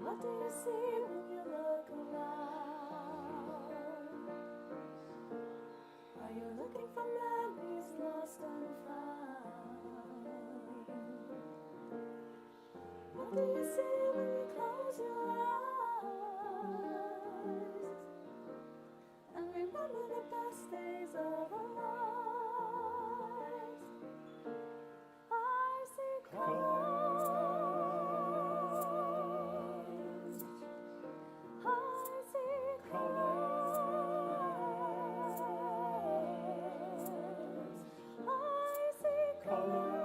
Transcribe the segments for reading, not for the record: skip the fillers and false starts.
What do you see when you look around? Are you looking for memories lost and found? What do you see when you close your eyes and remember the best days of our lives? I see colors. I see colors. I see colors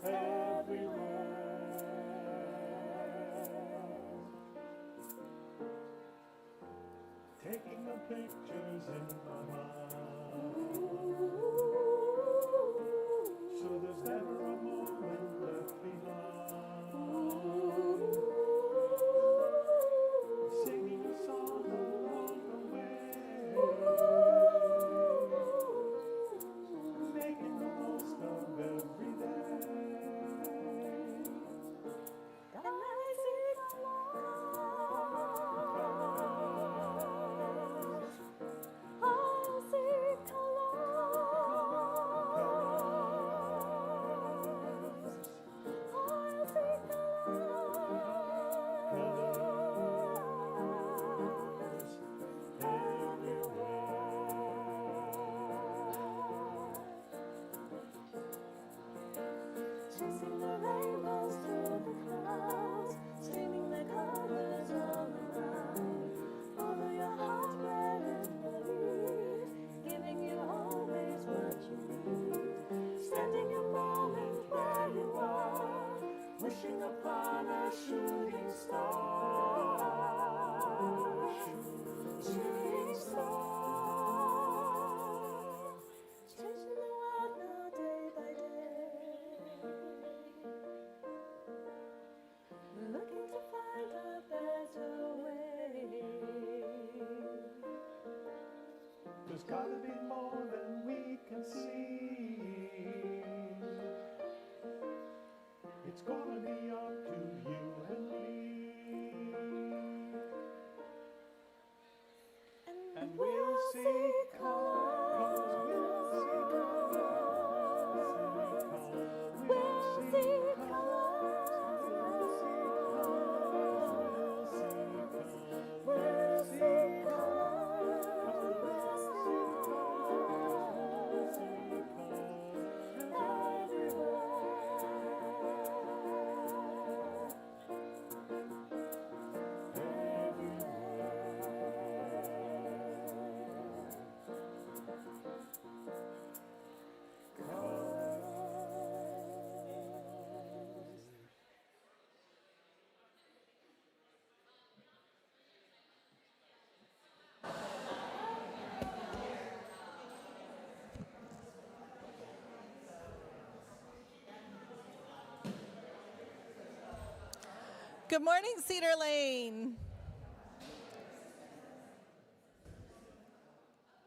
everywhere. Taking the pictures in my mind, so there's never a moment left behind. Singing a song along the way, making the most of every day. And I see colors. I see colors. I see colors everywhere. Chasing the rainbows through the clouds, streaming the colors all around. Over your heart where it believes, giving you always what you need. Standing a moment where you are, wishing upon a shooting star. Shooting star. Changing the world now day by day. Looking to find a better way. There's gotta be more than we can see. It's gonna be up to you and me. And we'll see colors. We'll see colors. We'll see colors Good morning, Cedar Lane.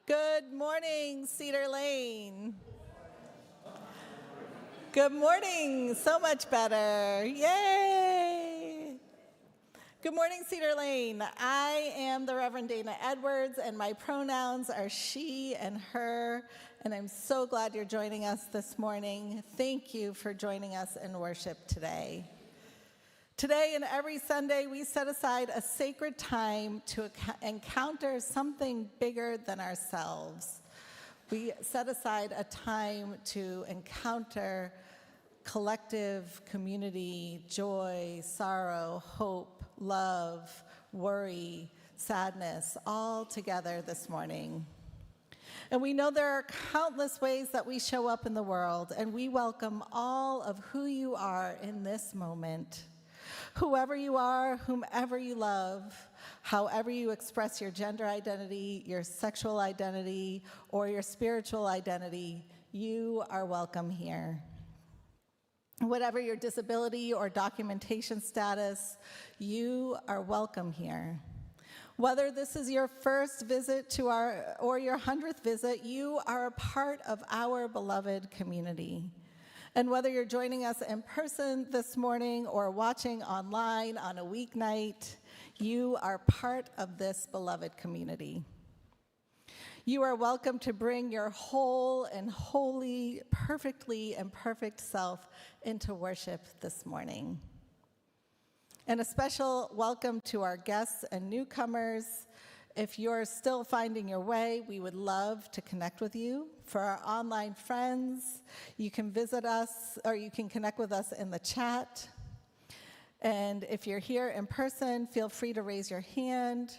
Good morning, Cedar Lane. Good morning, so much better. Yay! Good morning, Cedar Lane. I am the Reverend Dana Edwards, and my pronouns are she and her, and I'm so glad you're joining us this morning. Thank you for joining us in worship today. Today and every Sunday, we set aside a sacred time to encounter something bigger than ourselves. We set aside a time to encounter collective community, joy, sorrow, hope, love, worry, sadness, all together this morning. And we know there are countless ways that we show up in the world, and we welcome all of who you are in this moment. Whoever you are, whomever you love, however you express your gender identity, your sexual identity, or your spiritual identity, you are welcome here. Whatever your disability or documentation status, you are welcome here. Whether this is your first visit to or your 100th visit, you are a part of our beloved community. And whether you're joining us in person this morning or watching online on a weeknight, you are part of this beloved community. You are welcome to bring your whole and holy, perfectly and perfect self into worship this morning. And a special welcome to our guests and newcomers. If you're still finding your way, we would love to connect with you. For our online friends, you can visit us or you can connect with us in the chat. And if you're here in person, feel free to raise your hand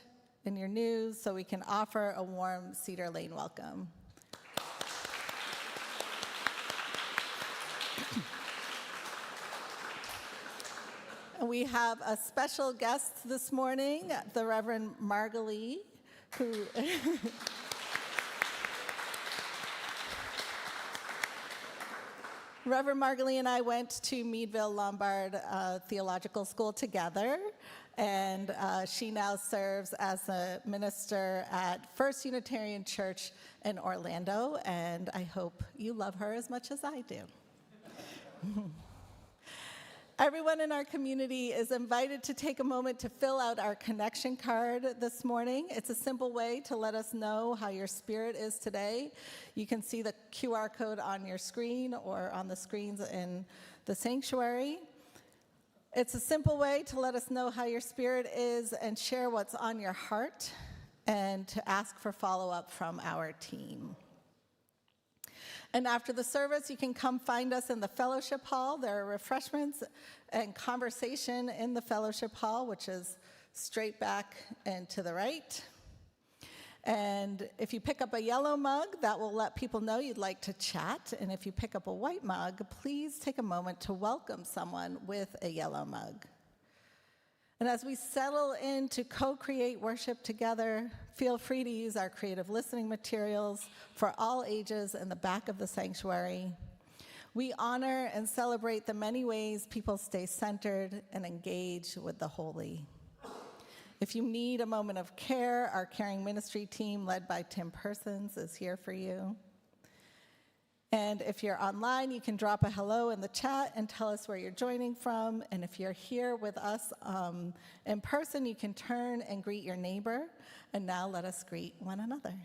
in your news so we can offer a warm Cedar Lane welcome. We have a special guest this morning, the Reverend Margalie, who Reverend Margalie and I went to Meadville Lombard Theological School together, and she now serves as a minister at First Unitarian Church in Orlando, and I hope you love her as much as I do. Everyone in our community is invited to take a moment to fill out our connection card this morning. It's a simple way to let us know how your spirit is today. You can see the QR code on your screen or on the screens in the sanctuary. It's a simple way to let us know how your spirit is and share what's on your heart and to ask for follow-up from our team. And after the service, you can come find us in the fellowship hall. There are refreshments and conversation in the fellowship hall, which is straight back and to the right. And if you pick up a yellow mug, that will let people know you'd like to chat. And if you pick up a white mug, please take a moment to welcome someone with a yellow mug. And as we settle in to co-create worship together, feel free to use our creative listening materials for all ages in the back of the sanctuary. We honor and celebrate the many ways people stay centered and engage with the holy. If you need a moment of care, our caring ministry team led by Tim Persons is here for you. And if you're online, you can drop a hello in the chat and tell us where you're joining from. And if you're here with us in person, you can turn and greet your neighbor. And now let us greet one another.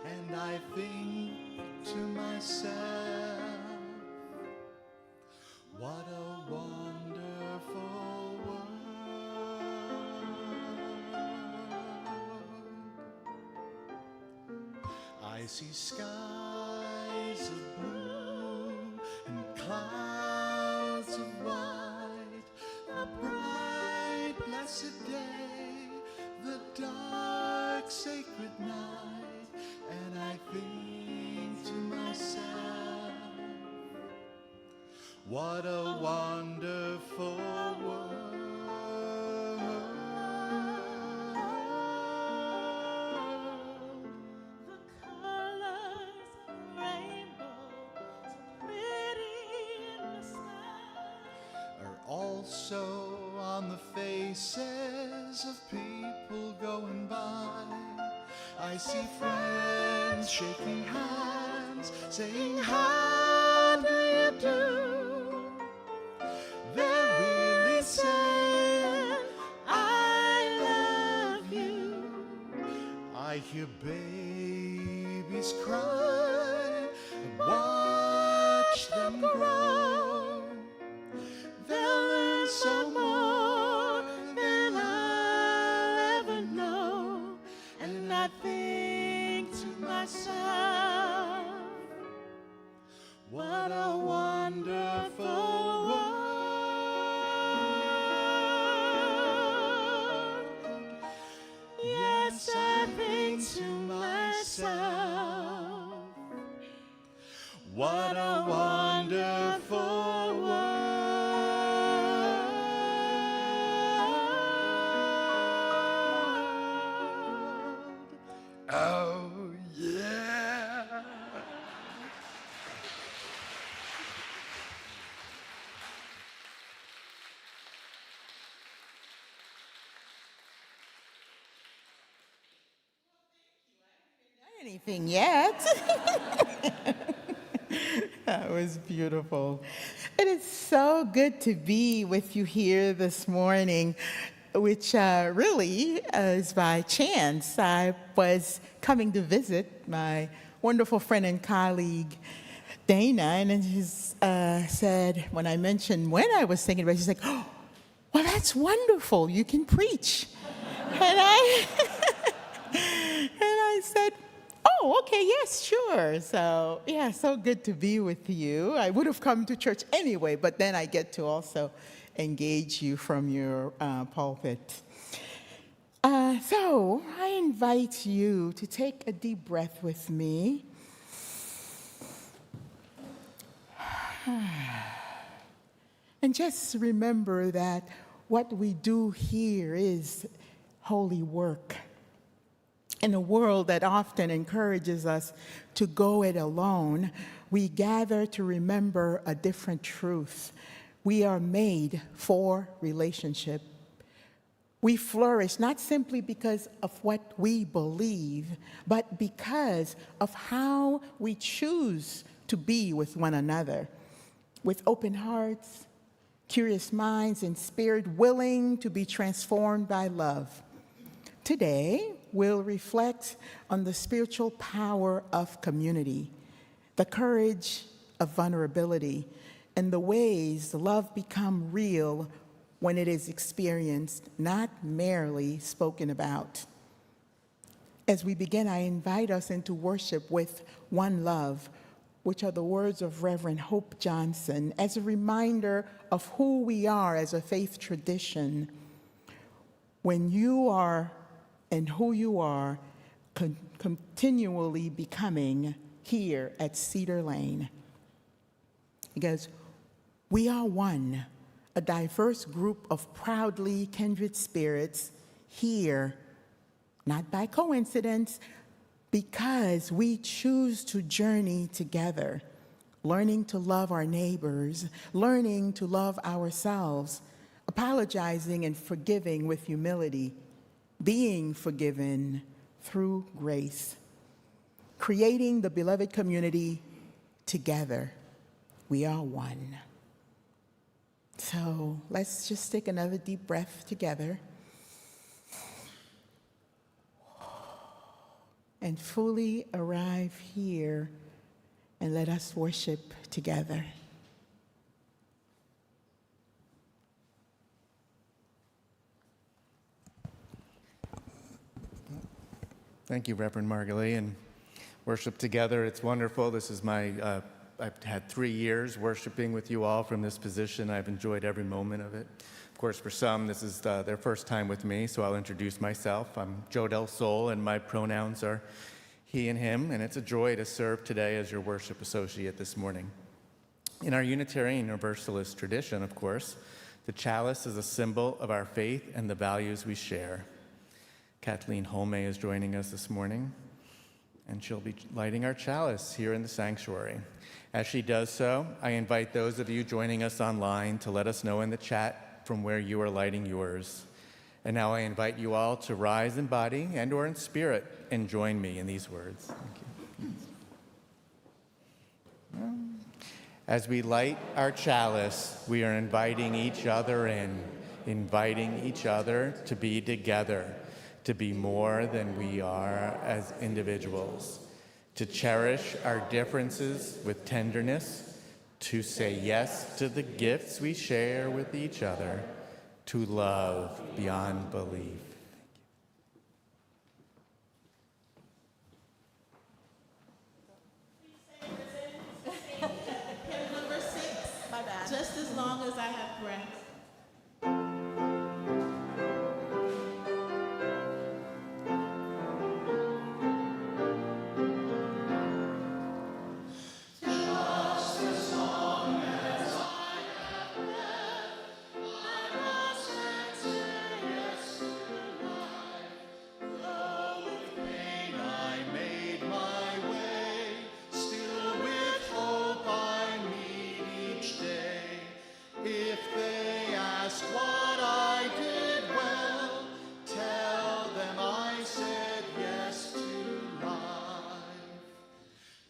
And I think to myself, what a wonderful world. I see skies of blue and clouds of white, a bright blessed day, the dark sacred night. And I think to myself, what a wonderful world. The colors of the rainbow, so pretty in the sky, Are also on the faces of people going by. I see friends shaking hands, saying, how do you do? They're really saying, I love you. I hear babies cry, and watch them grow. They'll learn so more than I'll ever know. And I think to myself, what a wonderful world. Yes, I think to myself, what a wonderful world. Oh, yeah. Anything yet? That was beautiful. It is so good to be with you here this morning, which really is by chance. I was coming to visit my wonderful friend and colleague, Dana, and she said, when I mentioned when I was thinking about it, she's like, oh, well, that's wonderful. You can preach. And I said, oh, okay, yes, sure. So, yeah, so good to be with you. I would have come to church anyway, but then I get to also engage you from your pulpit. So I invite you to take a deep breath with me. And just remember that what we do here is holy work. In a world that often encourages us to go it alone, we gather to remember a different truth. We are made for relationship. We flourish not simply because of what we believe, but because of how we choose to be with one another, with open hearts, curious minds, and spirit willing to be transformed by love. Today, we'll reflect on the spiritual power of community, the courage of vulnerability, and the ways love become real when it is experienced, not merely spoken about. As we begin, I invite us into worship with One Love, which are the words of Reverend Hope Johnson, as a reminder of who we are as a faith tradition. When you are and who you are continually becoming here at Cedar Lane. Because we are one, a diverse group of proudly kindred spirits here, not by coincidence, because we choose to journey together, learning to love our neighbors, learning to love ourselves, apologizing and forgiving with humility, being forgiven through grace, creating the beloved community together. We are one. So let's just take another deep breath together and fully arrive here, and let us worship together. Thank you, Reverend Margalie, and worship together. It's wonderful. This is I've had 3 years worshiping with you all from this position. I've enjoyed every moment of it. Of course, for some, this is their first time with me, so I'll introduce myself. I'm Joe Del Sol, and my pronouns are he and him, and it's a joy to serve today as your worship associate this morning. In our Unitarian Universalist tradition, of course, the chalice is a symbol of our faith and the values we share. Kathleen Holme is joining us this morning, and she'll be lighting our chalice here in the sanctuary. As she does so, I invite those of you joining us online to let us know in the chat from where you are lighting yours. And now I invite you all to rise in body and or in spirit and join me in these words. Thank you. As we light our chalice, we are inviting each other in, inviting each other to be together, to be more than we are as individuals, to cherish our differences with tenderness, to say yes to the gifts we share with each other, to love beyond belief. Number 6. My bad. Just as long as I have breath. I made my way, still with hope I meet each day. If they ask what I did well, tell them I said yes to life.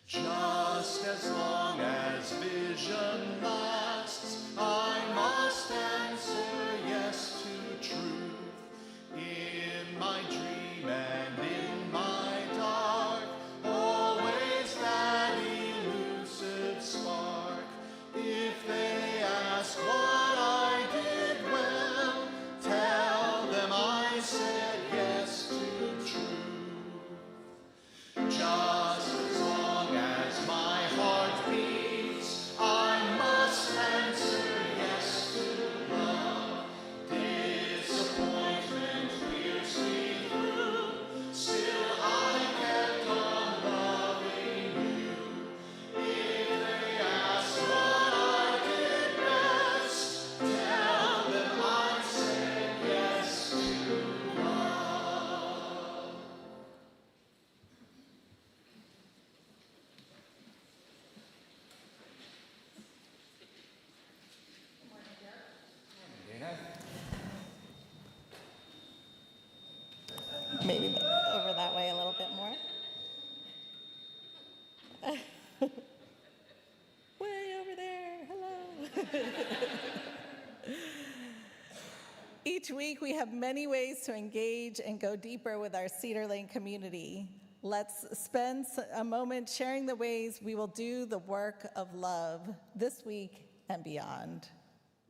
Just as long as vision lasts, I must answer yes to truth. In my dream and in my dark, always that elusive spark. If they ask what I did well, tell them I said yes to truth. Just as long as my heart beats, I must answer yes to love. Disappointment pierced me through, still I kept on loving you. If they ask what I did best, tell them I said yes to love. Maybe over that way a little bit more. Way over there. Hello. Each week, we have many ways to engage and go deeper with our Cedar Lane community. Let's spend a moment sharing the ways we will do the work of love this week and beyond.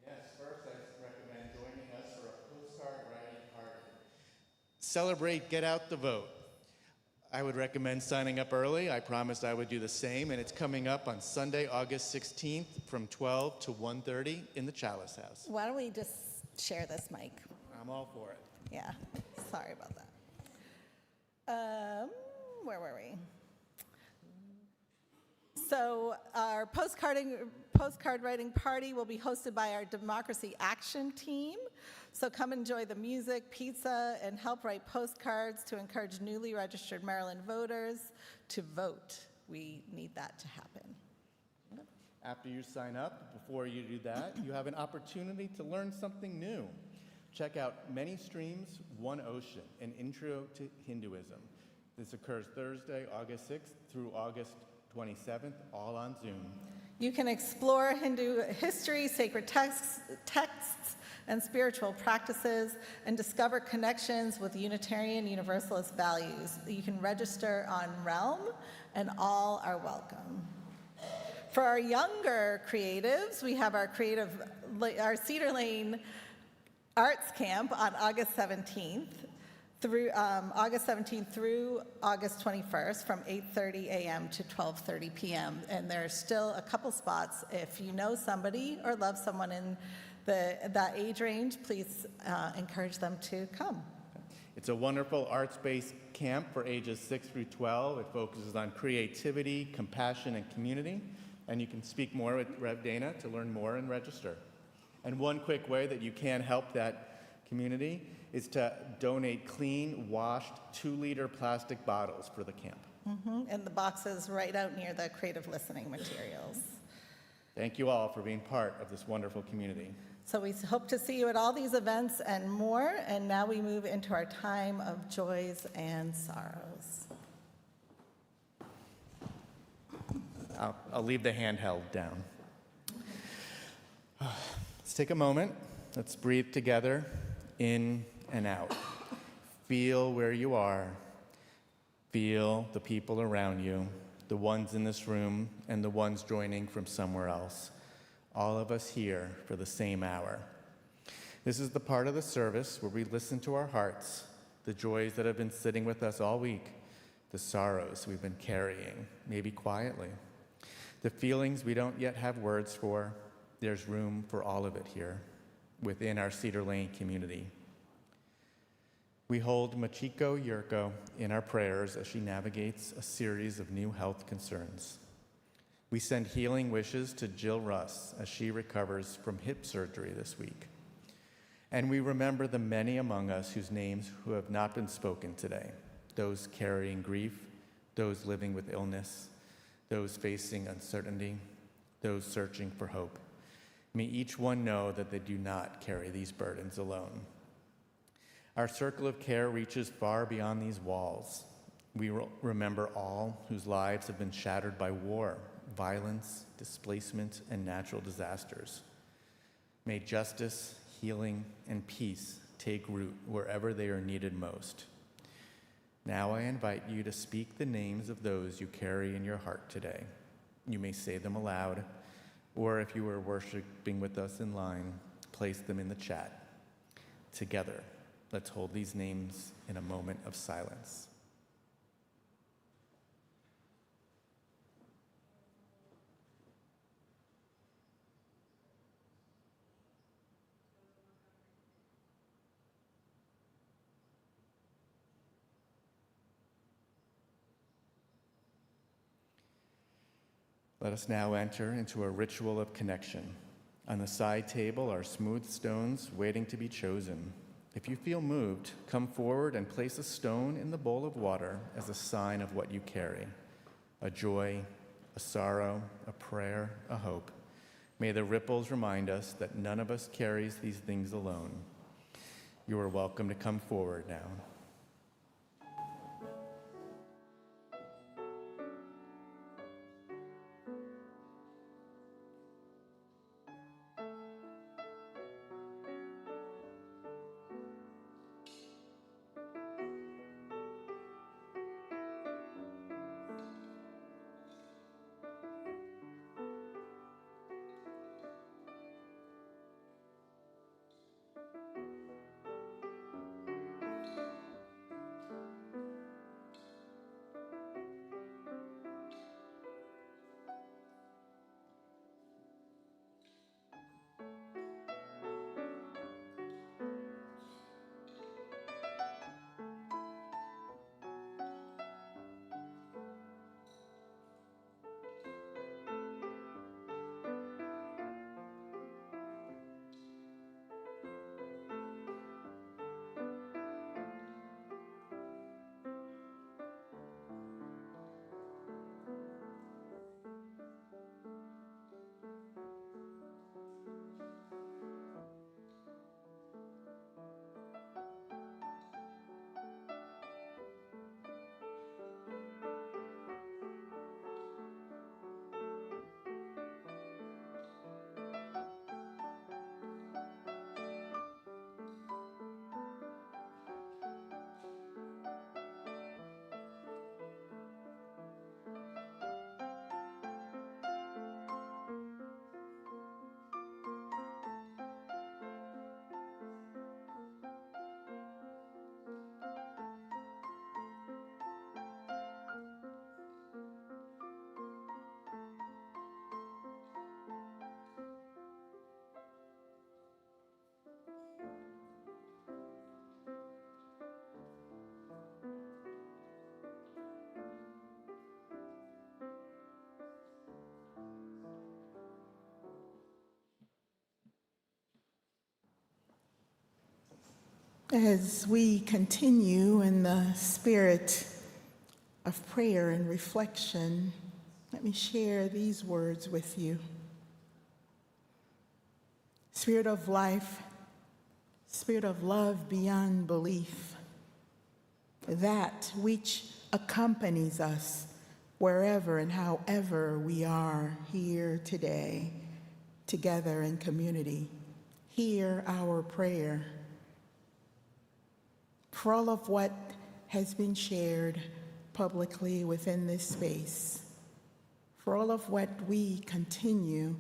Yes, first I recommend joining us for a postcard writing party. Celebrate, get out the vote. I would recommend signing up early. I promised I would do the same, and it's coming up on Sunday, August 16th from 12 to 1:30 in the Chalice House. Why don't we just share this mic? I'm all for it. Yeah, sorry about that. Where were we? So our postcard writing party will be hosted by our Democracy Action team. So come enjoy the music, pizza, and help write postcards to encourage newly registered Maryland voters to vote. We need that to happen. After you sign up, before you do that, you have an opportunity to learn something new. Check out Many Streams, One Ocean, an intro to Hinduism. This occurs Thursday, August 6th through August 27th, all on Zoom. You can explore Hindu history, sacred texts, and spiritual practices, and discover connections with Unitarian Universalist values. You can register on Realm, and all are welcome. For our younger creatives, we have our Cedar Lane Arts Camp on August 17th through August 21st from 8:30 a.m. to 12:30 p.m. And there's still a couple spots. If you know somebody or love someone in that age range, please encourage them to come. It's a wonderful arts-based camp for ages 6 through 12. It focuses on creativity, compassion, and community. And you can speak more with Rev Dana to learn more and register. And one quick way that you can help that community is to donate clean, washed 2-liter plastic bottles for the camp. And the boxes right out near the creative listening materials. Thank you all for being part of this wonderful community. So we hope to see you at all these events and more. And now we move into our time of joys and sorrows. I'll leave the handheld down. Let's take a moment. Let's breathe together, in and out. Feel where you are. Feel the people around you, the ones in this room and the ones joining from somewhere else. All of us here for the same hour. This is the part of the service where we listen to our hearts, the joys that have been sitting with us all week, the sorrows we've been carrying, maybe quietly, the feelings we don't yet have words for. There's room for all of it here within our Cedar Lane community. We hold Machiko Yurko in our prayers as she navigates a series of new health concerns. We send healing wishes to Jill Russ as she recovers from hip surgery this week. And we remember the many among us whose names who have not been spoken today, those carrying grief, those living with illness, those facing uncertainty, those searching for hope. May each one know that they do not carry these burdens alone. Our circle of care reaches far beyond these walls. We remember all whose lives have been shattered by war, violence, displacement, and natural disasters. May justice, healing, and peace take root wherever they are needed most. Now I invite you to speak the names of those you carry in your heart today. You may say them aloud, or if you are worshiping with us in line, place them in the chat. Together, let's hold these names in a moment of silence. Let us now enter into a ritual of connection. On the side table are smooth stones waiting to be chosen. If you feel moved, come forward and place a stone in the bowl of water as a sign of what you carry: a joy, a sorrow, a prayer, a hope. May the ripples remind us that none of us carries these things alone. You are welcome to come forward now. As we continue in the spirit of prayer and reflection, let me share these words with you. Spirit of life, Spirit of love beyond belief, that which accompanies us wherever and however we are here today, together in community. Hear our prayer. For all of what has been shared publicly within this space, for all of what we continue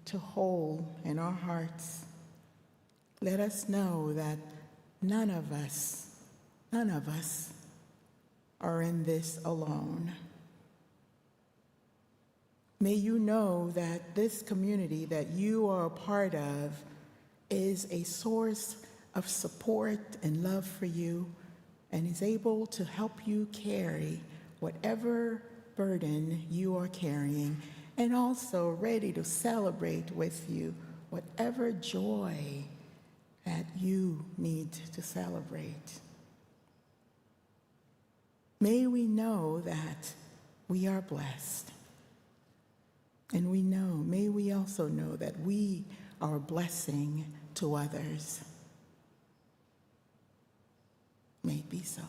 to hold in our hearts, let us know that none of us are in this alone. May you know that this community that you are a part of is a source of support and love for you and is able to help you carry whatever burden you are carrying, and also ready to celebrate with you whatever joy that you need to celebrate. May we know that we are blessed. And may we also know that we are a blessing to others. May it be so.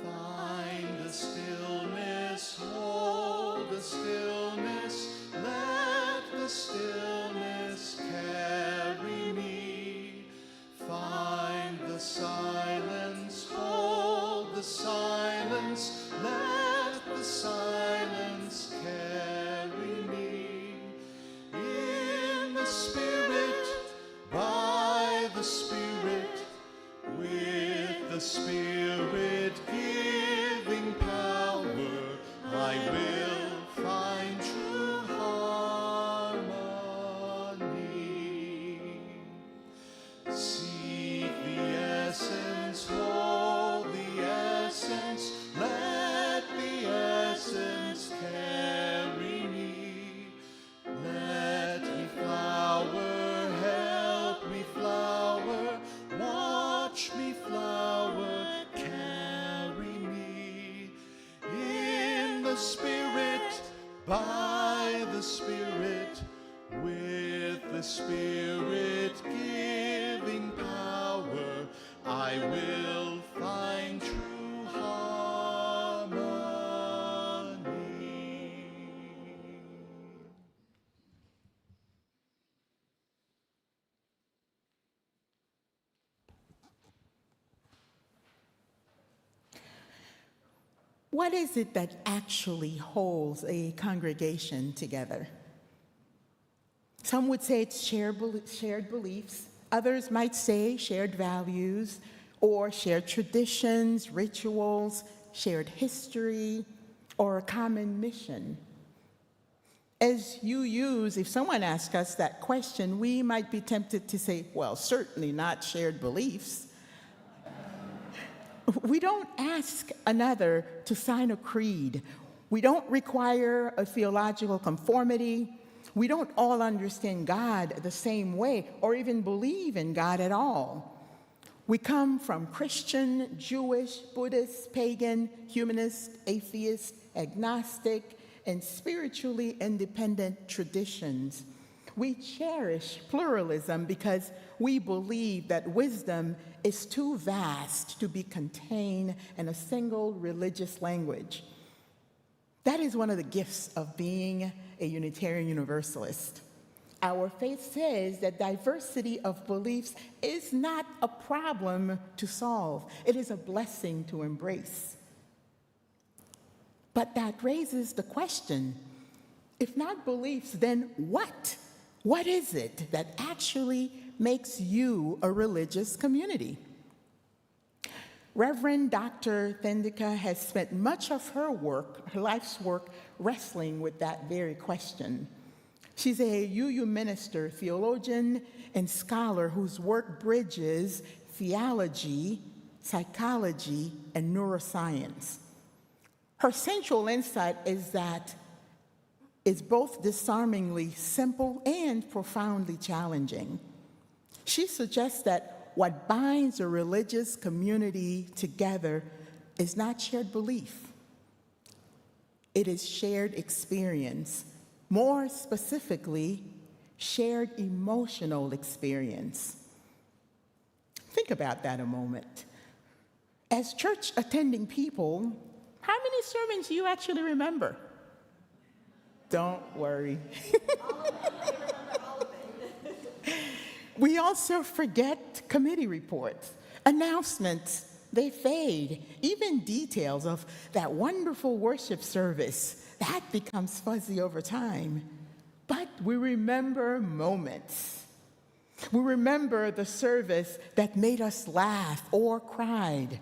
Find the stillness, hold the stillness, let the stillness carry me. Find the silence, hold the silence, let the silence carry me. In the Spirit, by the Spirit, with the Spirit giving power, I will find true harmony. Seek the essence, hold the essence, let the essence carry me. Let me flower, help me flower, watch me flower, carry me. In the Spirit, by the Spirit, with the Spirit giving power, I will find true harmony. What is it that actually holds a congregation together? Some would say it's shared beliefs. Others might say shared values or shared traditions, rituals, shared history, or a common mission. If someone asks us that question, we might be tempted to say, well, certainly not shared beliefs. We don't ask another to sign a creed. We don't require a theological conformity. We don't all understand God the same way or even believe in God at all. We come from Christian, Jewish, Buddhist, pagan, humanist, atheist, agnostic, and spiritually independent traditions. We cherish pluralism because we believe that wisdom is too vast to be contained in a single religious language. That is one of the gifts of being a Unitarian Universalist. Our faith says that diversity of beliefs is not a problem to solve. It is a blessing to embrace. But that raises the question, if not beliefs, then what? What is it that actually makes you a religious community? Reverend Dr. Thandeka has spent much of her life's work, wrestling with that very question. She's a UU minister, theologian, and scholar whose work bridges theology psychology, and neuroscience. Her central insight is that it's both disarmingly simple and profoundly challenging. She suggests that what binds a religious community together is not shared belief. It is shared experience. More specifically, shared emotional experience. Think about that a moment. As church attending people, how many sermons do you actually remember? Don't worry. We also forget committee reports, announcements, they fade. Even details of that wonderful worship service, that becomes fuzzy over time. But we remember moments. We remember the service that made us laugh or cried.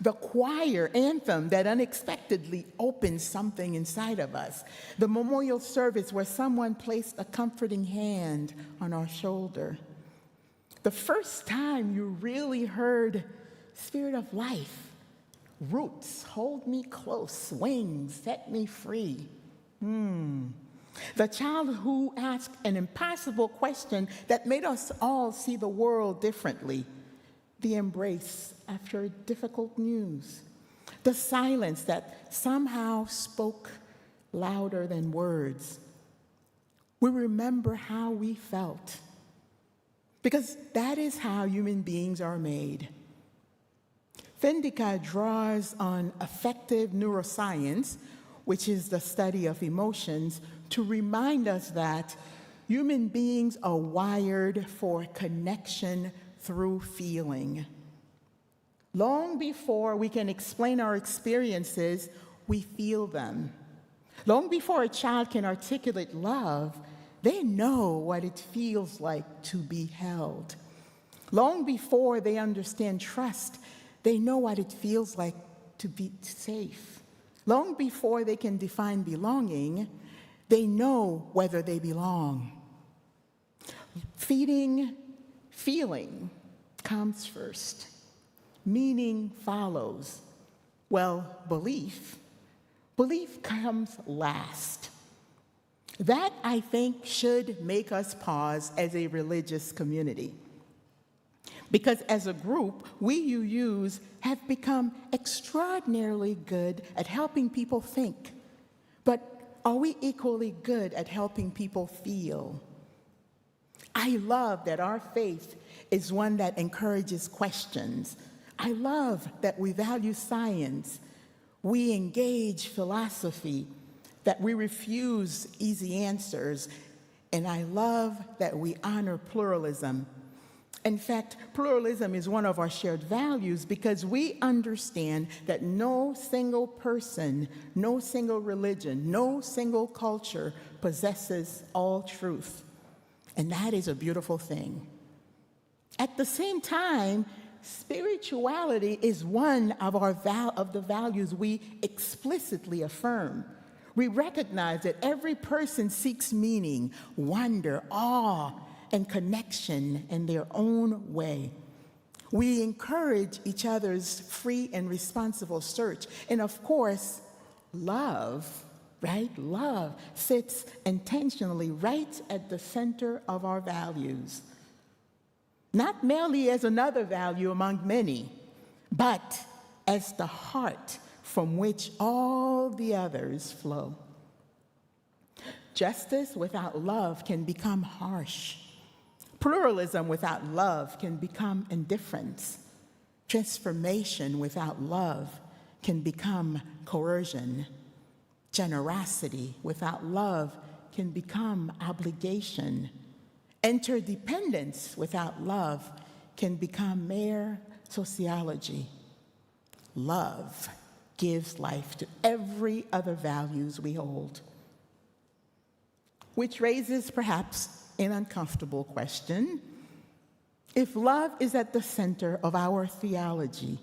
The choir anthem that unexpectedly opened something inside of us. The memorial service where someone placed a comforting hand on our shoulder. The first time you really heard Spirit of Life, roots, hold me close, wings, set me free. The child who asked an impossible question that made us all see the world differently. The embrace after difficult news. The silence that somehow spoke louder than words. We remember how we felt. Because that is how human beings are made. Thandeka draws on affective neuroscience, which is the study of emotions, to remind us that human beings are wired for connection through feeling. Long before we can explain our experiences, we feel them. Long before a child can articulate love, they know what it feels like to be held. Long before they understand trust, they know what it feels like to be safe. Long before they can define belonging, they know whether they belong. Feeling comes first. Meaning follows. Well, belief comes last. That, I think, should make us pause as a religious community. Because as a group, we UUs have become extraordinarily good at helping people think. But are we equally good at helping people feel? I love that our faith is one that encourages questions. I love that we value science. We engage philosophy, that we refuse easy answers, and I love that we honor pluralism. In fact, pluralism is one of our shared values because we understand that no single person, no single religion, no single culture possesses all truth. And that is a beautiful thing. At the same time, spirituality is one of the values we explicitly affirm. We recognize that every person seeks meaning, wonder, awe, and connection in their own way. We encourage each other's free and responsible search. And of course, love, right? Love sits intentionally right at the center of our values. Not merely as another value among many, but as the heart from which all the others flow. Justice without love can become harsh. Pluralism without love can become indifference. Transformation without love can become coercion. Generosity without love can become obligation. Interdependence without love can become mere sociology. Love gives life to every other values we hold. Which raises perhaps an uncomfortable question. If love is at the center of our theology,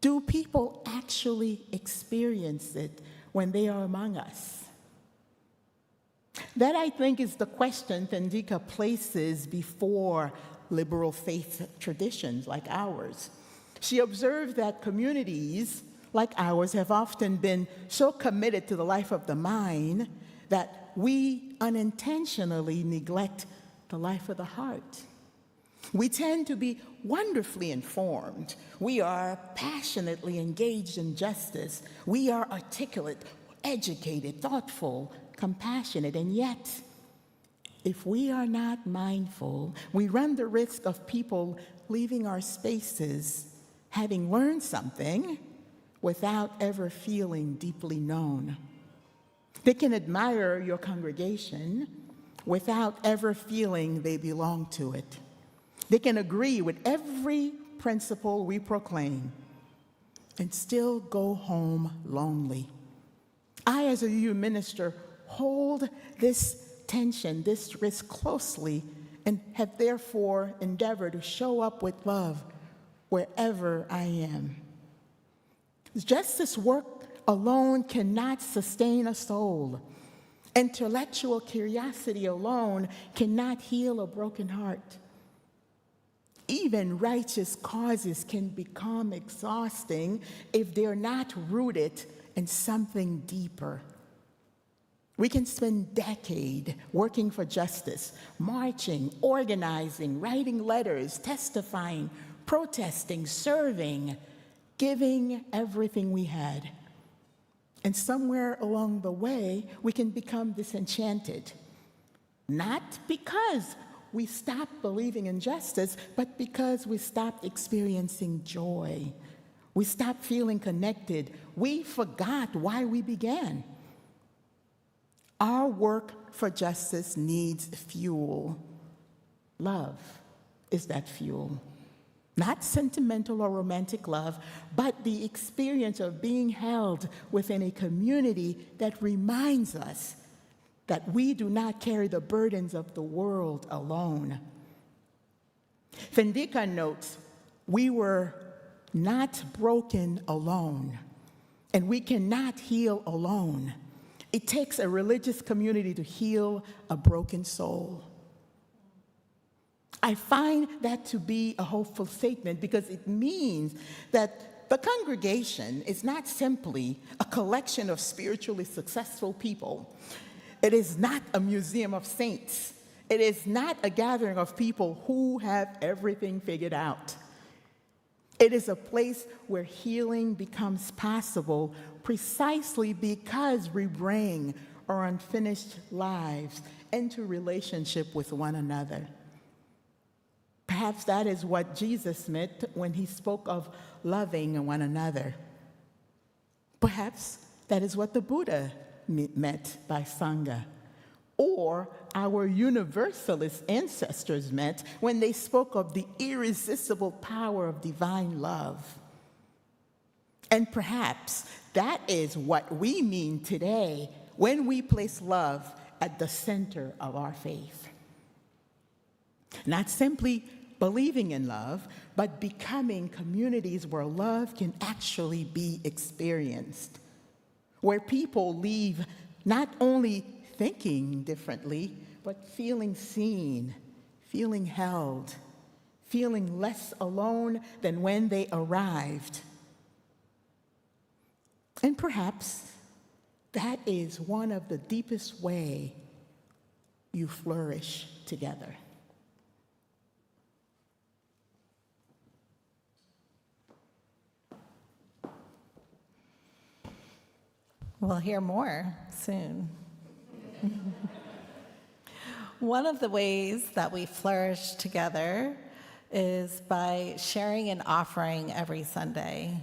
do people actually experience it when they are among us? That, I think, is the question Thandeka places before liberal faith traditions like ours. She observed that communities like ours have often been so committed to the life of the mind that we unintentionally neglect the life of the heart. We tend to be wonderfully informed. We are passionately engaged in justice. We are articulate, educated, thoughtful, compassionate, and yet, if we are not mindful, we run the risk of people leaving our spaces having learned something without ever feeling deeply known. They can admire your congregation without ever feeling they belong to it. They can agree with every principle we proclaim and still go home lonely. I, as a youth minister, hold this tension, this risk closely, and have therefore endeavored to show up with love wherever I am. Justice work alone cannot sustain a soul. Intellectual curiosity alone cannot heal a broken heart. Even righteous causes can become exhausting if they're not rooted in something deeper. We can spend decades working for justice, marching, organizing, writing letters, testifying, protesting, serving, giving everything we had. And somewhere along the way, we can become disenchanted. Not because we stopped believing in justice, but because we stopped experiencing joy. We stopped feeling connected. We forgot why we began. Our work for justice needs fuel. Love is that fuel. Not sentimental or romantic love, but the experience of being held within a community that reminds us that we do not carry the burdens of the world alone. Thandeka notes, we were not broken alone, and we cannot heal alone. It takes a religious community to heal a broken soul. I find that to be a hopeful statement because it means that the congregation is not simply a collection of spiritually successful people. It is not a museum of saints. It is not a gathering of people who have everything figured out. It is a place where healing becomes possible precisely because we bring our unfinished lives into relationship with one another. Perhaps that is what Jesus meant when he spoke of loving one another. Perhaps that is what the Buddha meant by Sangha, or our universalist ancestors meant when they spoke of the irresistible power of divine love. And perhaps that is what we mean today when we place love at the center of our faith. Not simply believing in love, but becoming communities where love can actually be experienced, where people leave not only thinking differently, but feeling seen, feeling held, feeling less alone than when they arrived. And perhaps that is one of the deepest ways you flourish together. We'll hear more soon. One of the ways that we flourish together is by sharing an offering every Sunday.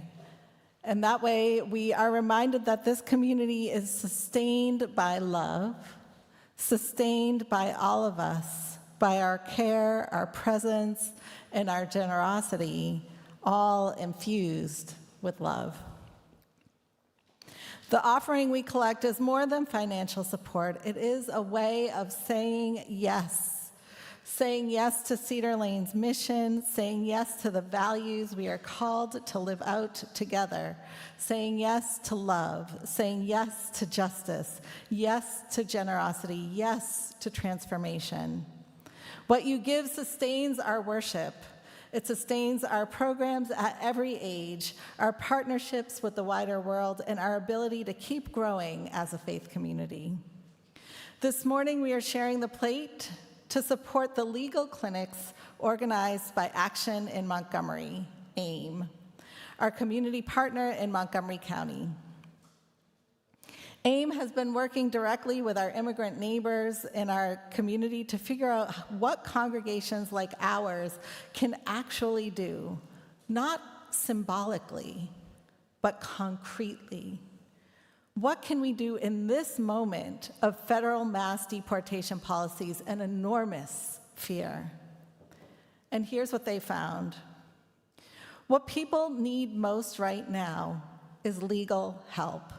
And that way we are reminded that this community is sustained by love, sustained by all of us, by our care, our presence, and our generosity, all infused with love. The offering we collect is more than financial support. It is a way of saying yes to Cedar Lane's mission, saying yes to the values we are called to live out together, saying yes to love, saying yes to justice, yes to generosity, yes to transformation. What you give sustains our worship. It sustains our programs at every age, our partnerships with the wider world, and our ability to keep growing as a faith community. This morning, we are sharing the plate to support the legal clinics organized by Action in Montgomery, AIM, our community partner in Montgomery County. AIM has been working directly with our immigrant neighbors in our community to figure out what congregations like ours can actually do, not symbolically, but concretely. What can we do in this moment of federal mass deportation policies and enormous fear? And here's what they found. What people need most right now is legal help.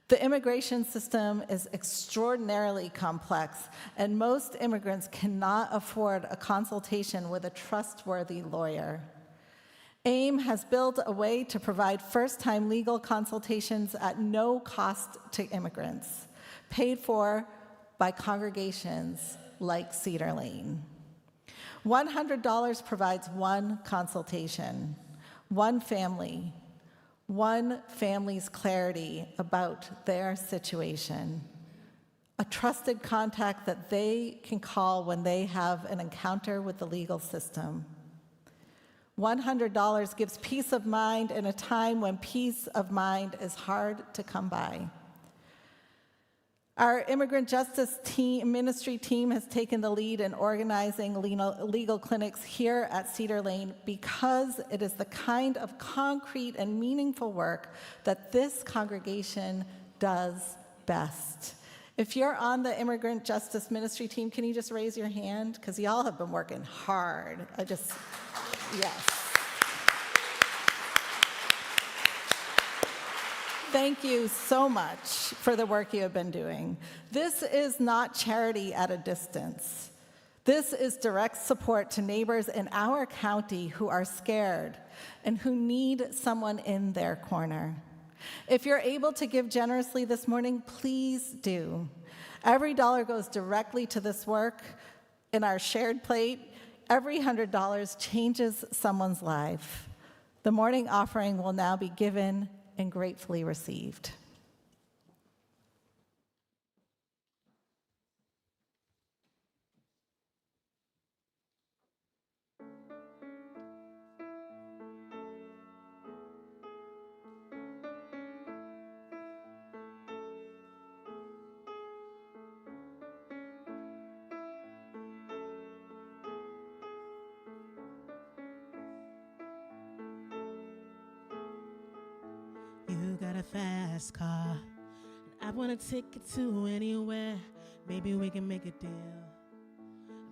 The immigration system is extraordinarily complex, and most immigrants cannot afford a consultation with a trustworthy lawyer. AIM has built a way to provide first-time legal consultations at no cost to immigrants, paid for by congregations like Cedar Lane. $100 provides one consultation, one family's clarity about their situation, a trusted contact that they can call when they have an encounter with the legal system. $100 gives peace of mind in a time when peace of mind is hard to come by. Our immigrant justice ministry team has taken the lead in organizing legal clinics here at Cedar Lane because it is the kind of concrete and meaningful work that this congregation does best. If you're on the immigrant justice ministry team, can you just raise your hand? Because y'all have been working hard. Yes. Thank you so much for the work you have been doing. This is not charity at a distance. This is direct support to neighbors in our county who are scared and who need someone in their corner. If you're able to give generously this morning, please do. Every dollar goes directly to this work in our shared plate. Every $100 changes someone's life. The morning offering will now be given and gratefully received. You got a fast car, and I wanna take it to anywhere. Maybe we can make a deal.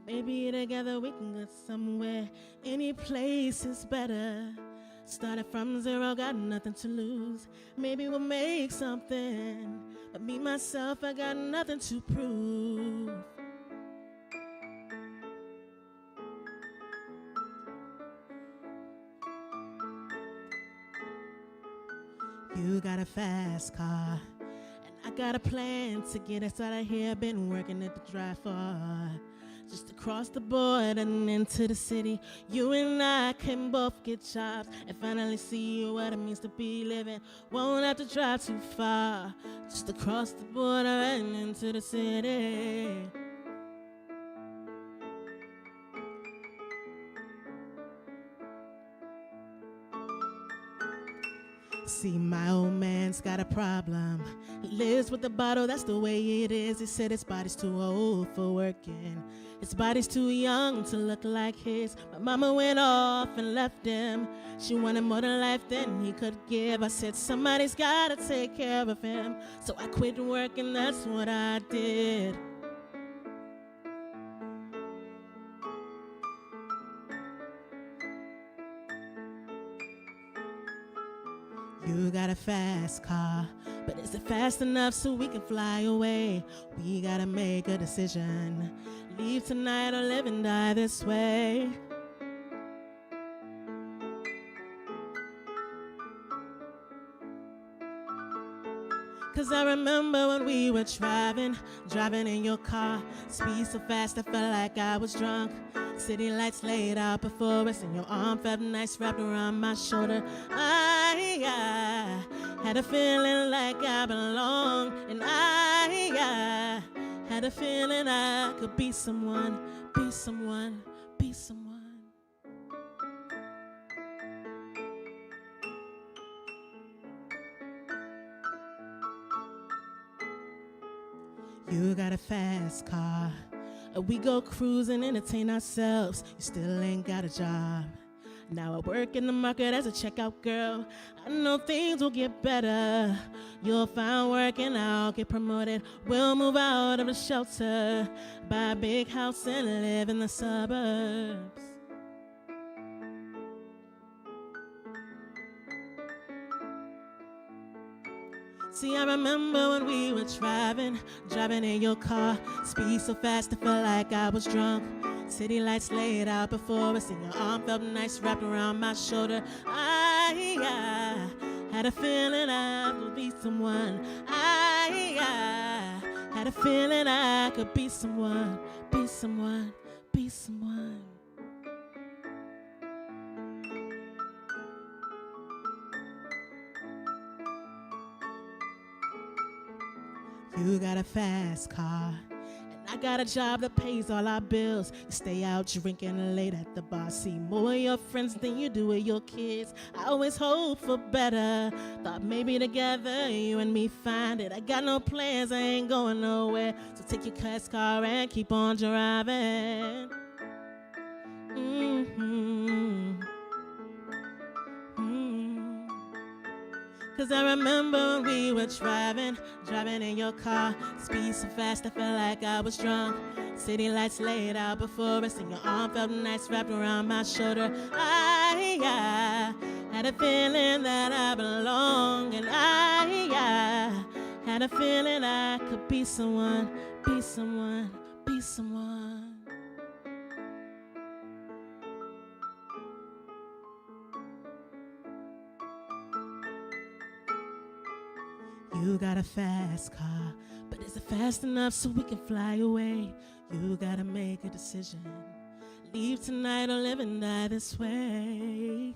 Maybe together we can get somewhere. Any place is better. Started from zero, got nothing to lose. Maybe we'll make something. But me, myself, I got nothing to prove. You got a fast car, and I got a plan to get us out of here. Been working at the drive far, just across the border and into the city. You and I can both get jobs and finally see what it means to be living. Won't have to drive too far, just across the border and into the city. See, my old man's got a problem. He lives with the bottle, that's the way it is. He said his body's too old for working. His body's too young to look like his. My mama went off and left him. She wanted more than life than he could give. I said, somebody's gotta take care of him. So I quit working, that's what I did. You got a fast car, but is it fast enough so we can fly away? We gotta make a decision. Leave tonight or live and die this way. Cause I remember when we were driving in your car. Speed so fast I felt like I was drunk. City lights laid out before us, and your arm felt nice wrapped around my shoulder. I had a feeling like I belonged, and I had a feeling I could be someone, be someone, be someone. You got a fast car. We go cruising, entertain ourselves. You still ain't got a job. Now I work in the market as a checkout girl. I know things will get better. You'll find work and I'll get promoted. We'll move out of the shelter, buy a big house and live in the suburbs. See, I remember when we were driving in your car. Speed so fast, I felt like I was drunk. City lights laid out before us, and your arm felt nice wrapped around my shoulder. I had a feeling I would be someone. I had a feeling I could be someone, be someone, be someone. You got a fast car, and I got a job that pays all our bills. You stay out drinking late at the bar, see more of your friends than you do with your kids. I always hope for better, thought maybe together you and me find it. I got no plans, I ain't going nowhere, so take your fast car and keep on driving. Cause I remember when we were driving in your car. Speed so fast, I felt like I was drunk. City lights laid out before us, and your arm felt nice wrapped around my shoulder. I had a feeling that I belong, and I had a feeling I could be someone, be someone, be someone. You got a fast car, but is it fast enough so we can fly away? You gotta make a decision. Leave tonight or live and die this way.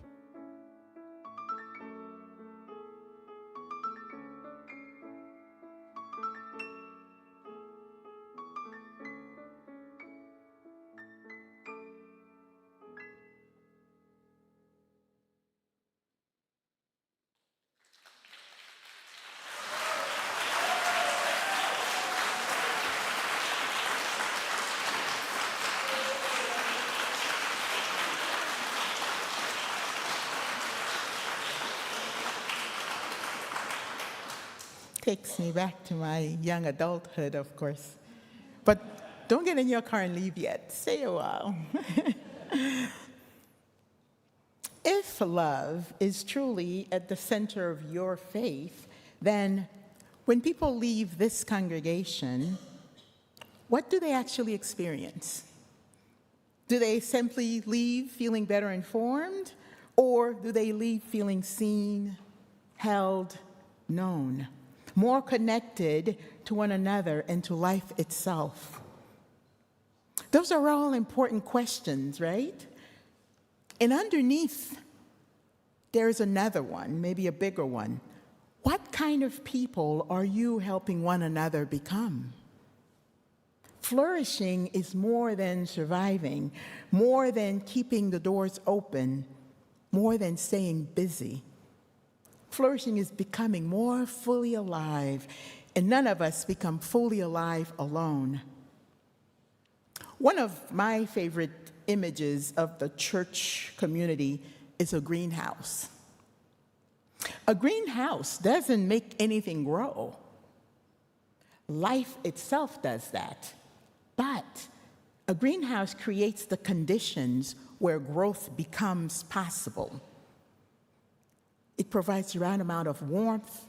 Takes me back to my young adulthood, of course. But don't get in your car and leave yet. Stay a while. If love is truly at the center of your faith, then when people leave this congregation, what do they actually experience? Do they simply leave feeling better informed, or do they leave feeling seen, held, known, more connected to one another and to life itself? Those are all important questions, right? And underneath, there's another one, maybe a bigger one. What kind of people are you helping one another become? Flourishing is more than surviving, more than keeping the doors open, more than staying busy. Flourishing is becoming more fully alive, and none of us become fully alive alone. One of my favorite images of the church community is a greenhouse. A greenhouse doesn't make anything grow. Life itself does that. But a greenhouse creates the conditions where growth becomes possible. It provides the right amount of warmth,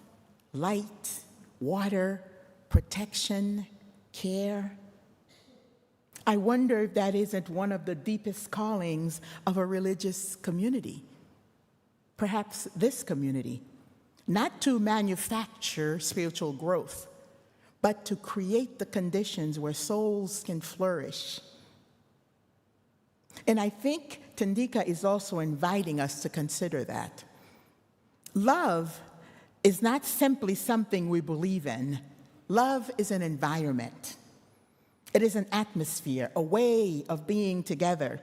light, water, protection, care. I wonder if that isn't one of the deepest callings of a religious community, perhaps this community, not to manufacture spiritual growth, but to create the conditions where souls can flourish. And I think Thandeka is also inviting us to consider that. Love is not simply something we believe in. Love is an environment. It is an atmosphere, a way of being together.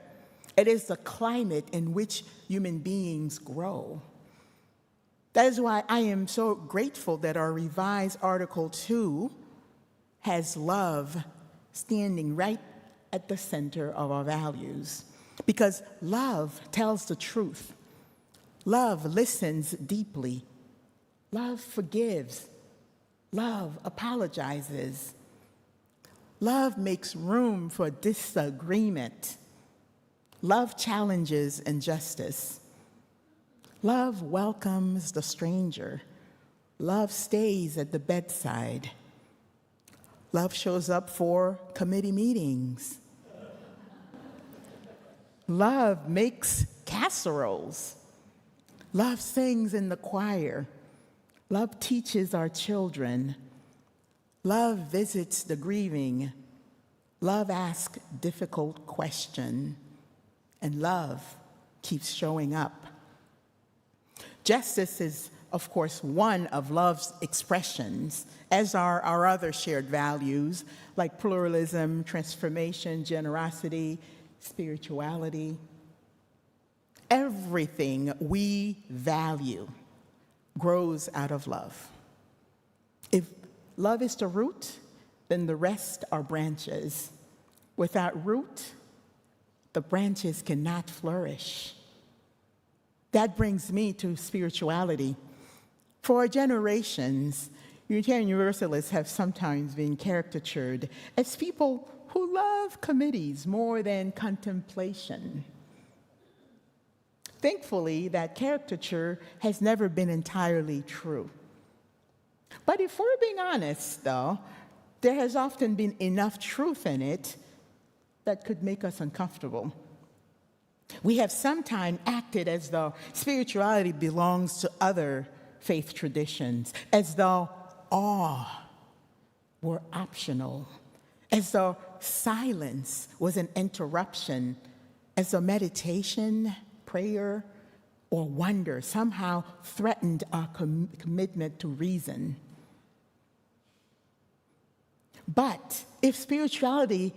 It is the climate in which human beings grow. That is why I am so grateful that our revised Article 2 has love standing right at the center of our values. Because love tells the truth. Love listens deeply. Love forgives. Love apologizes. Love makes room for disagreement. Love challenges injustice. Love welcomes the stranger. Love stays at the bedside. Love shows up for committee meetings. Love makes casseroles. Love sings in the choir. Love teaches our children. Love visits the grieving. Love asks difficult questions. And love keeps showing up. Justice is, of course, one of love's expressions, as are our other shared values, like pluralism, transformation, generosity, spirituality. Everything we value grows out of love. If love is the root, then the rest are branches. Without root, the branches cannot flourish. That brings me to spirituality. For generations, Unitarian Universalists have sometimes been caricatured as people who love committees more than contemplation. Thankfully, that caricature has never been entirely true. But if we're being honest, though, there has often been enough truth in it that could make us uncomfortable. We have sometimes acted as though spirituality belongs to other faith traditions, as though awe were optional, as though silence was an interruption, as though meditation, prayer, or wonder somehow threatened our commitment to reason. But if spirituality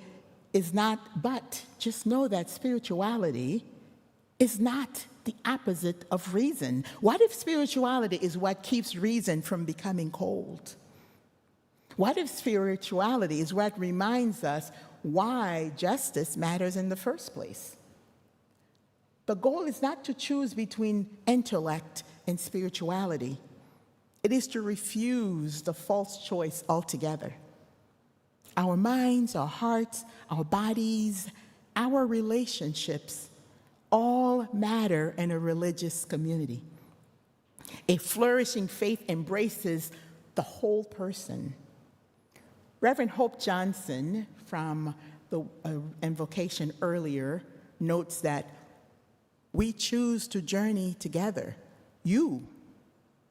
is not, but just know that spirituality is not the opposite of reason. What if spirituality is what keeps reason from becoming cold? What if spirituality is what reminds us why justice matters in the first place? The goal is not to choose between intellect and spirituality. It is to refuse the false choice altogether. Our minds, our hearts, our bodies, our relationships all matter in a religious community. A flourishing faith embraces the whole person. Reverend Hope Johnson from the invocation earlier notes that we choose to journey together. You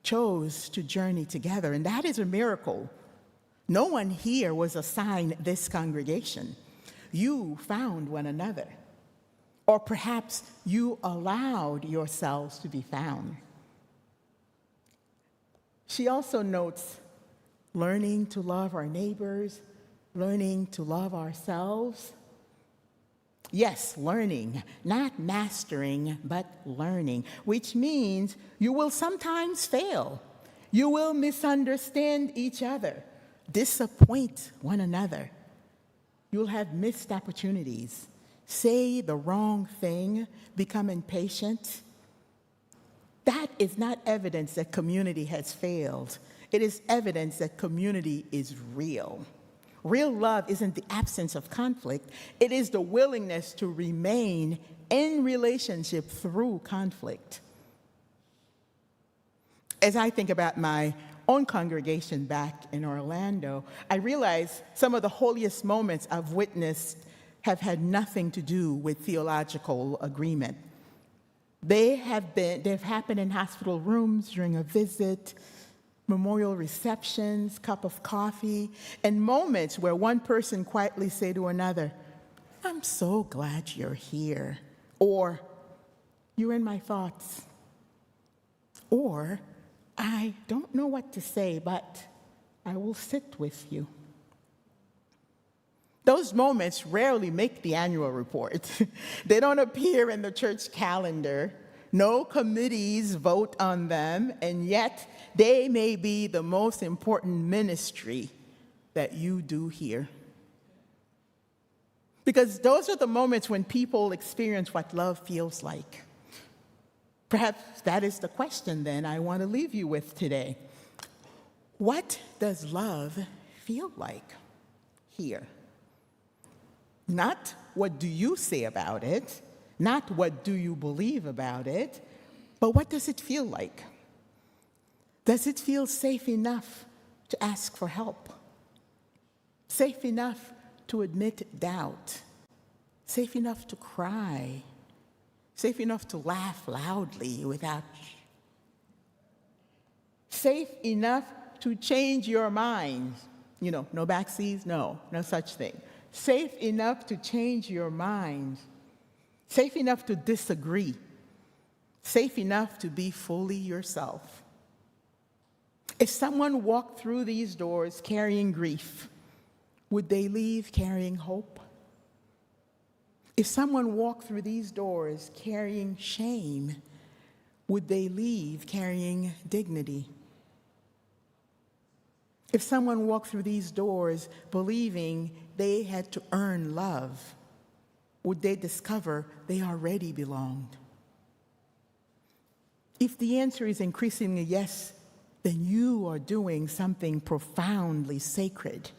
chose to journey together, and that is a miracle. No one here was assigned this congregation. You found one another. Or perhaps you allowed yourselves to be found. She also notes learning to love our neighbors, learning to love ourselves. Yes, learning, not mastering, but learning, which means you will sometimes fail. You will misunderstand each other, disappoint one another. You'll have missed opportunities, say the wrong thing, become impatient. That is not evidence that community has failed. It is evidence that community is real. Real love isn't the absence of conflict. It is the willingness to remain in relationship through conflict. As I think about my own congregation back in Orlando, I realize some of the holiest moments I've witnessed have had nothing to do with theological agreement. They've happened in hospital rooms during a visit, memorial receptions, cup of coffee, and moments where one person quietly say to another, I'm so glad you're here. Or, you're in my thoughts. Or, I don't know what to say, but I will sit with you. Those moments rarely make the annual report. They don't appear in the church calendar. No committees vote on them, and yet they may be the most important ministry that you do here. Because those are the moments when people experience what love feels like. Perhaps that is the question then I want to leave you with today. What does love feel like here? Not what do you say about it, not what do you believe about it, but what does it feel like? Does it feel safe enough to ask for help? Safe enough to admit doubt? Safe enough to cry? Safe enough to laugh loudly without... Safe enough to change your mind? You know, no backseas, no such thing. Safe enough to change your mind. Safe enough to disagree. Safe enough to be fully yourself. If someone walked through these doors carrying grief, would they leave carrying hope? If someone walked through these doors carrying shame, would they leave carrying dignity? If someone walked through these doors believing they had to earn love, would they discover they already belonged? If the answer is increasingly yes, then you are doing something profoundly sacred.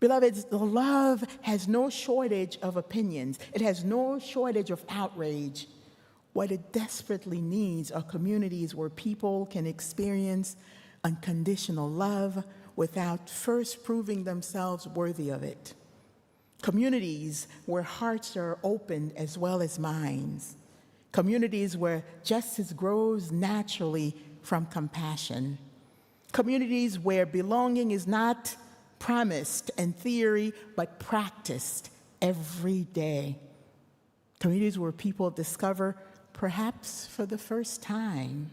Beloveds, the love has no shortage of opinions. It has no shortage of outrage. What it desperately needs are communities where people can experience unconditional love without first proving themselves worthy of it. Communities where hearts are opened as well as minds. Communities where justice grows naturally from compassion. Communities where belonging is not promised in theory, but practiced every day. Communities where people discover, perhaps for the first time,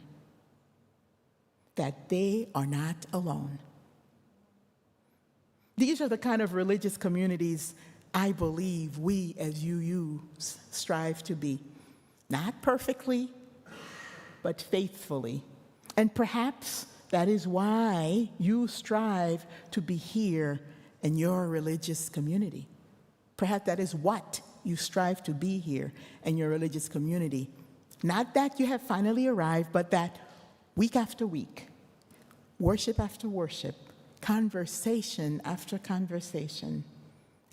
that they are not alone. These are the kind of religious communities I believe we as UUs strive to be. Not perfectly, but faithfully. And perhaps that is why you strive to be here in your religious community. Perhaps that is what you strive to be here in your religious community. Not that you have finally arrived, but that week after week, worship after worship, conversation after conversation,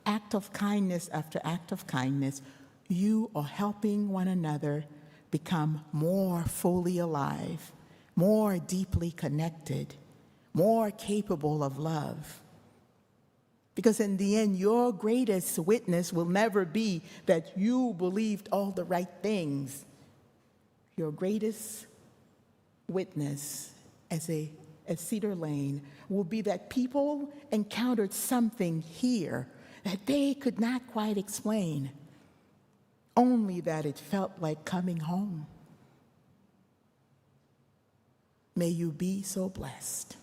act of kindness after act of kindness, you are helping one another become more fully alive, more deeply connected, more capable of love. Because in the end, your greatest witness will never be that you believed all the right things. Your greatest witness as Cedar Lane will be that people encountered something here that they could not quite explain, only that it felt like coming home. May you be so blessed.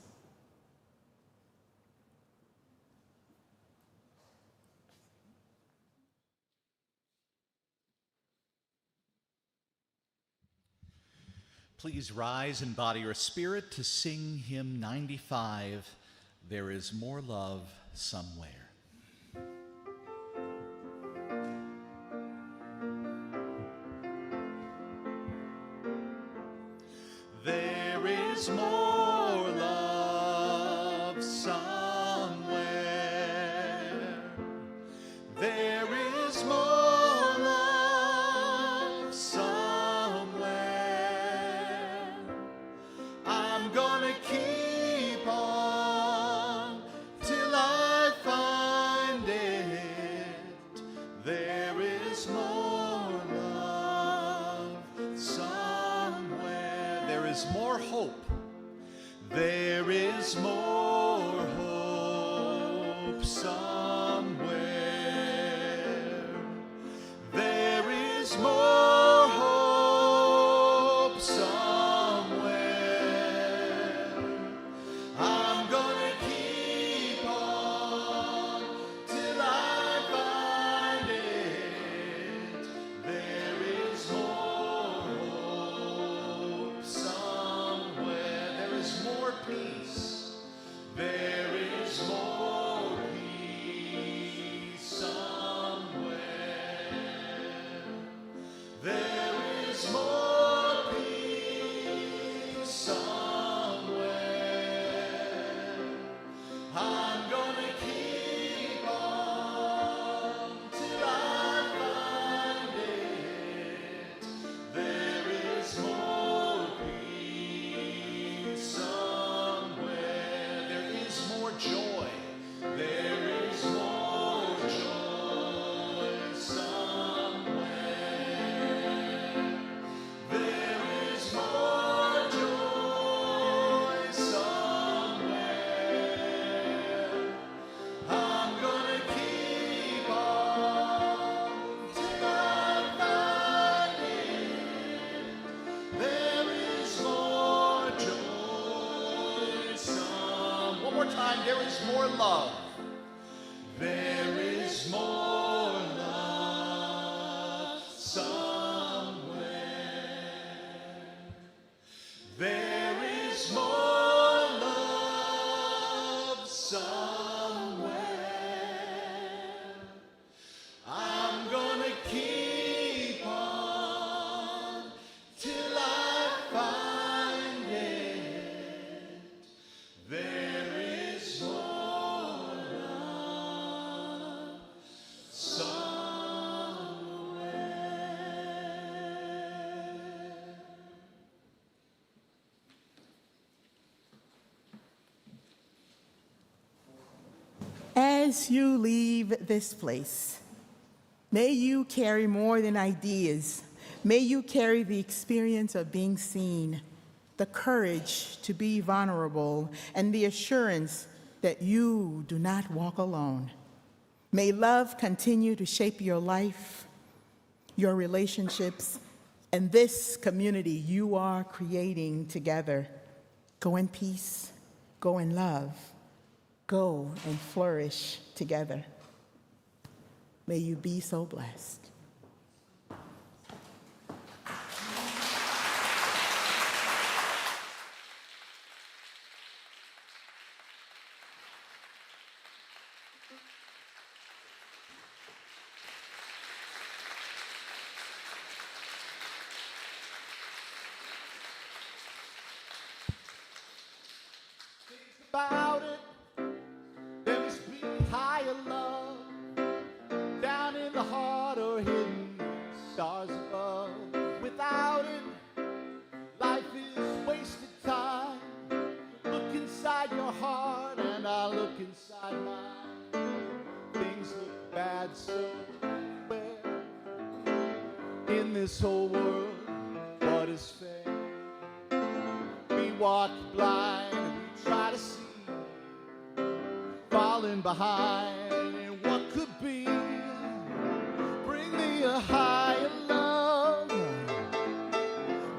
Please rise in body or spirit to sing hymn 95, There Is More Love Somewhere. There is more love somewhere. There is more love somewhere. I'm gonna keep on till I find it. There is more love somewhere. There is more hope. There is more hope somewhere. is more love. There is more love somewhere. There is more love somewhere. I'm gonna keep on till I find it. There is more love somewhere. As you leave this place, may you carry more than ideas. May you carry the experience of being seen, the courage to be vulnerable, and the assurance that you do not walk alone. May love continue to shape your life, your relationships, and this community you are creating together. Go in peace, go in love, go and flourish together. May you be so blessed. About it, there must be higher love down in the heart or hidden stars above. Without it, life is wasted time. Look inside your heart and I look inside mine. Things look bad so everywhere in this whole world. What is fair? We walk blind and we try to see, falling behind in what could be. Bring me a higher love.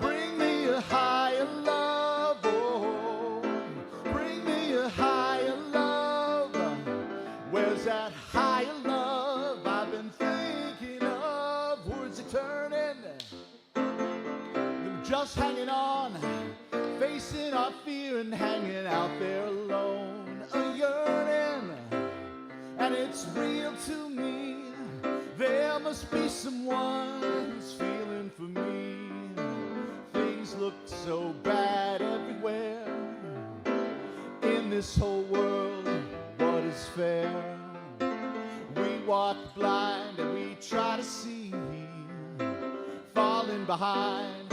Bring me a higher love. Oh, bring me a higher love. Where's that higher love I've been thinking of? Words are turning, them just hanging on, facing our fear and hanging out there alone. A yearning, and it's real to me. There must be someone who's feeling for me. Things look so bad everywhere in this whole world. What is fair? We walk blind and we try to see, falling behind